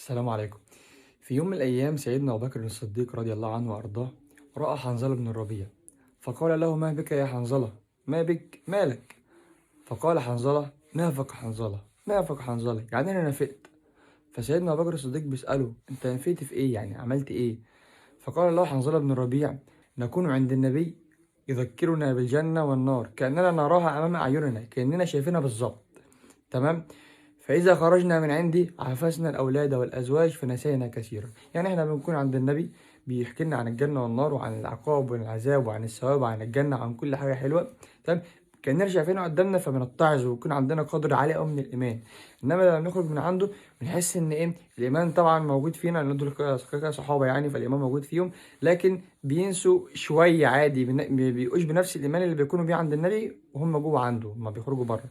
السلام عليكم. في يوم من الأيام سيدنا أبو بكر الصديق رضي الله عنه وأرضاه رأى حنظلة بن الربيع، فقال له: ما بك يا حنظلة؟ ما بك؟ مالك؟ فقال حنظلة: نافق حنظلة، نافق حنظلة، يعني أنا نفقت. فسيدنا أبو بكر الصديق بيسأله: أنت نفقت في إيه؟ يعني عملت إيه؟ فقال له حنظلة بن الربيع: نكون عند النبي يذكرنا بالجنة والنار كأننا نراها أمام أعيننا، كأننا شايفينها بالظبط. تمام. فإذا خرجنا من عندي عافسنا الأولاد والأزواج فنسينا كثيرا. يعني إحنا بنكون عند النبي بيحكي لنا عن الجنة والنار وعن العقاب والعذاب وعن الثواب وعن الجنة وعن كل حاجة حلوة. تمام. كأننا شايفينها قدامنا فبنتعظ ويكون عندنا قدر عالي أوي من الإيمان. إنما لما نخرج من عنده بنحس إن إيه، الإيمان طبعا موجود فينا لأن دول كده صحابة يعني، فالإيمان موجود فيهم، لكن بينسوا شوية عادي، ما بيبقوش بنفس الإيمان اللي بيكونوا بيه عند النبي وهم جوه عنده ما بيخرجوا بره.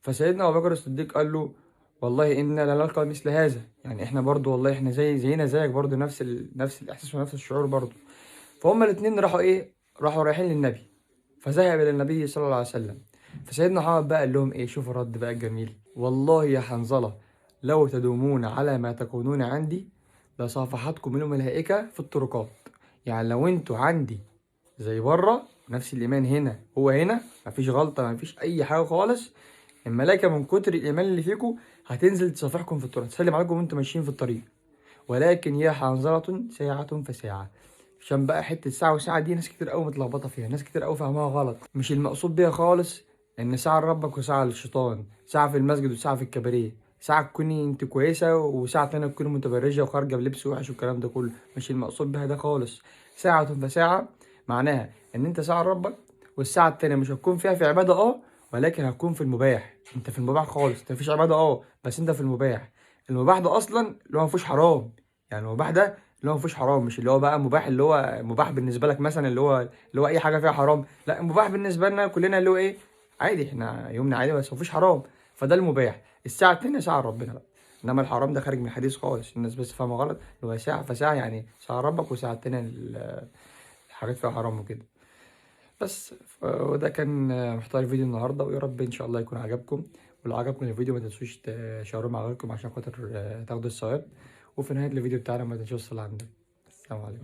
فسيدنا أبو بكر الصديق قال له: والله إنا لنلقى مثل هذا، يعني إحنا برضو والله إحنا زينا زيك برضو، نفس الإحساس ونفس الشعور برضو. فهما الاتنين راحوا إيه، راحوا رايحين للنبي، فذهب إلى النبي صلى الله عليه وسلم. فسيدنا محمد بقى قال لهم إيه، شوفوا الرد بقى الجميل: والله يا حنظلة لو تدومون على ما تكونون عندي لصافحتكم الملائكة في الطرقات. يعني لو انتوا عندي زي بره نفس الإيمان هنا هو هنا، مفيش غلطة مفيش أي حاجة خالص، الملائكة من كتر الإيمان اللي فيكم هتنزل تصافحكم في الطريق، تسلم عليكم وانتوا ماشيين في الطريق. ولكن يا حنظلة ساعة فساعة. عشان بقى حتة ساعة وساعة دي ناس كتير قوي متلخبطة فيها، ناس كتير قوي فاهمها غلط. مش المقصود بيها خالص إن ساعة لربك وساعة للشيطان، ساعة في المسجد وساعة في الكباريه، ساعة تكوني انت كويسة وساعة تانية تكوني متبرجة وخارجة بلبس وحش والكلام ده كله، مش المقصود بيها ده خالص. ساعة فساعة معناها إن أنت ساعة لربك، والساعة التانية مش هتكون فيها في عبادة ولكن هتكون في المباح. انت في المباح خالص، انت مفيش عبادة بس انت في المباح. المباح ده اصلا اللي هو مفيهوش حرام، يعني المباح ده اللي هو مفيهوش حرام، مش اللي هو بقى مباح اللي هو مباح بالنسبة لك مثلا اللي هو اي حاجة فيها حرام، لا المباح بالنسبة لنا كلنا اللي هو ايه، عادي احنا يومنا عادي بس مفيش حرام. فده المباح. الساعة التانية ساعة ربنا بقى، انما الحرام ده خارج من الحديث خالص، الناس بس فاهمة غلط، اللي هو ساعة فساعة يعني ساعة ربك وساعة تانية الحاجات فيها حرام وكده. بس وده كان محتوى الفيديو النهارده، ويا رب ان شاء الله يكون عجبكم. ولو عجبكم الفيديو ما تنسوش تشيروه مع غيركم عشان خاطر تاخدوا الثواب. وفي نهايه الفيديو بتاعنا ما تنسوش الصلاه على النبي. السلام عليكم.